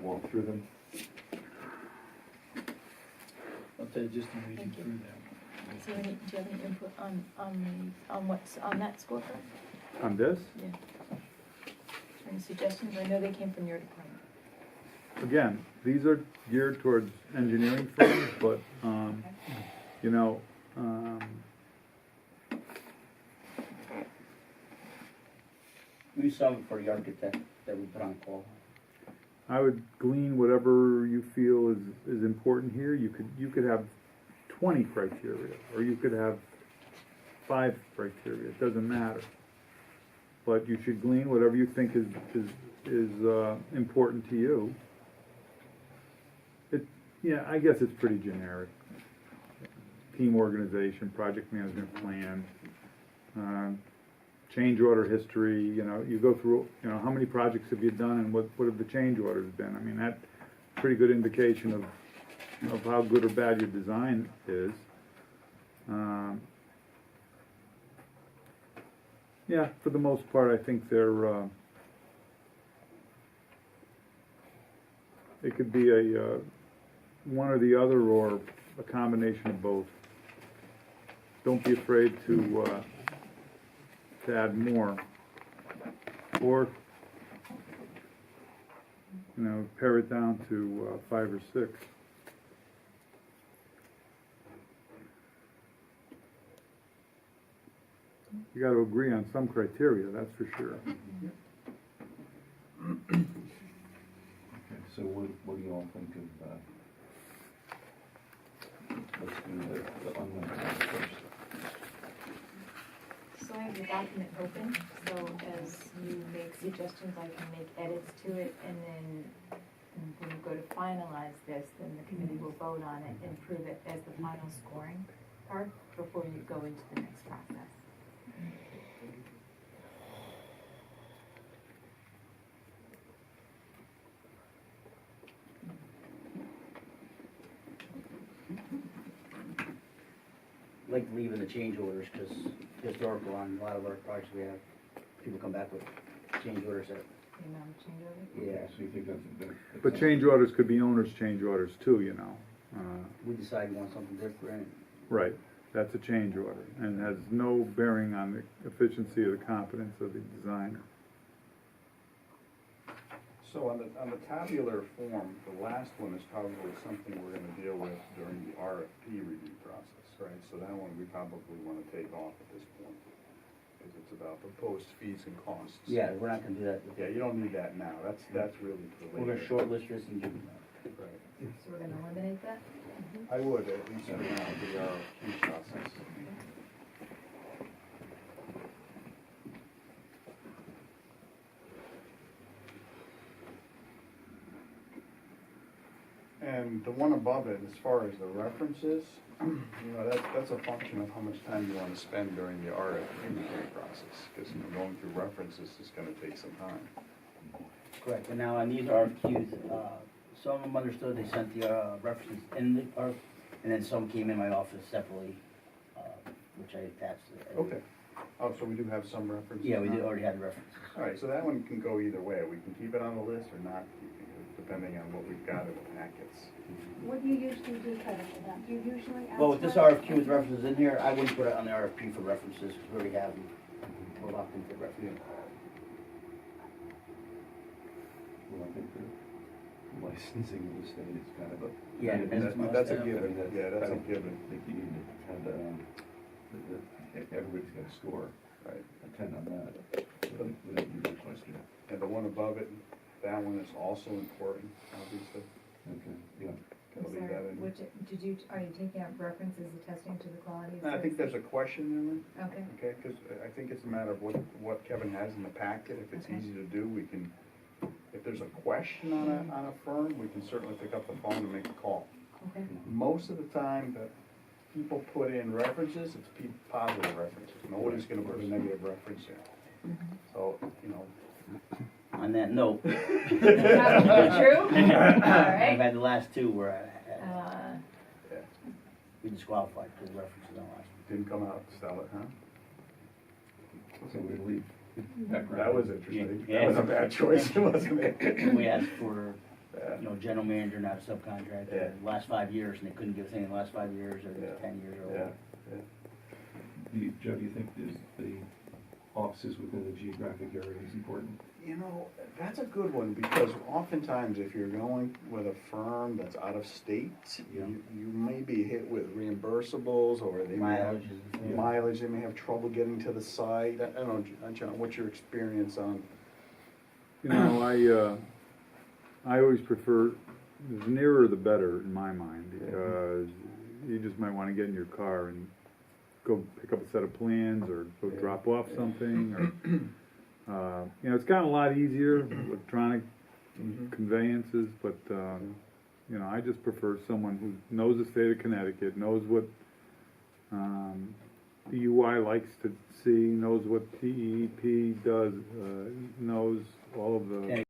walk through them. I'll tell you just in reading Thank you. through them. So do you have any input on what's on that scorecard? On this, Yeah. Any suggestions? I know they came from your department. again, these are geared towards engineering firms, but, you know, We saw it for the architect that we put on call. I would glean whatever you feel is important here. You could have 20 criteria, or you could have 5 criteria. It doesn't matter. But you should glean whatever you think is important to you. Yeah, I guess it's pretty generic. Team organization, project management plan, change order history. You know, you go through. You know, how many projects have you done, and what have the change orders been? I mean, that's a pretty good indication of how good or bad your design is. Yeah, for the most part, I think they're. It could be a one or the other, or a combination of both. Don't be afraid to add more, or you know, pare it down to 5 or 6. You got to agree on some criteria, that's for sure. Okay, so what do you all think of, let's do the online first. So I have the document open, so as you make suggestions, I can make edits to it, and then when you go to finalize this, then the committee will vote on it and approve it as the final scoring part before you go into the next process. I like leaving the change orders, because historical on a lot of our projects, we have people come back with change orders that, The amount of change order? yeah, So you think that's But change orders could be owner's change orders too, you know. we decide we want something different. Right, that's a change order, and has no bearing on the efficiency or the competence of the designer. So on the tabular form, the last one is probably something we're gonna deal with during the RFP review process, right? So that one we probably wanna take off at this point, because it's about proposed fees and costs. Yeah, we're not gonna do that. Yeah, you don't need that now, that's really for We're later. gonna shortlist this and give them that. Right. So we're gonna eliminate that? I would, at least for now, the RFP process. And the one above it, as far as the references, you know, that's a function of how much time you want to spend during the RFP review process, because, you know, going through references is gonna take some time. Correct, and now on these RFQs, some of them understood, they sent the references in the RF, and then some came in my office separately, which I attached to it. Okay. Oh, so we do have some references? Yeah, we now? did, already had the references. All right, so that one can go either way. We can keep it on the list or not keep it, depending on what we've got in the packets. What do you usually do, Kevin, for that? Do you usually ask? Well, with this for- RFQ with references in here, I wouldn't put it on the RFP for references, because we already have them. We're locked into the reference. Well, I think the licensing of the state is kind of a. Yeah, I mean, depends on That's a the- given. Yeah, that's a I don't given. think you need to have that on, everybody's got a score, Right. a 10 on that. Without your question. And the one above it, that one is also important, obviously. Okay, yeah. Gotta leave that in. Are you taking out references attesting to the quality of And I think there's a question in there. Okay. Okay, because I think it's a matter of what Kevin has in the packet. If it's Okay. easy to do, we can, if there's a question on a firm, we can certainly pick up the phone and make a call. Okay. Most of the time that people put in references, it's positive references. Nobody's gonna put a negative reference in. So, you know. On that note, Probably true? All right. I've had the last two where I Uh, Yeah. we disqualified because the references don't last. Didn't come out stellar, huh? So we leave. That was interesting. Yeah. That was a bad choice, wasn't it? We asked for Yeah. you know, general manager, not a subcontractor, Yeah. last 5 years, and they couldn't give us anything in the last 5 years, or Yeah. 10 years, or Yeah, whatever. Joe, do you think the offices within the geographic area is important? you know, that's a good one, because oftentimes if you're going with a firm that's out of state, Yeah. you may be hit with reimbursables, or they may have Mileage is- mileage, they may have trouble getting to the site. I don't know, John, what's your experience on? You know, I always prefer, the nearer the better in my mind, because you just might wanna get in your car and go pick up a set of plans, or go Yeah. drop off something, or, you know, it's gotten a lot easier, electronic conveyances, but, you know, I just prefer someone who knows the state of Connecticut, knows what, DUI likes to see, knows what PEP does, knows all of the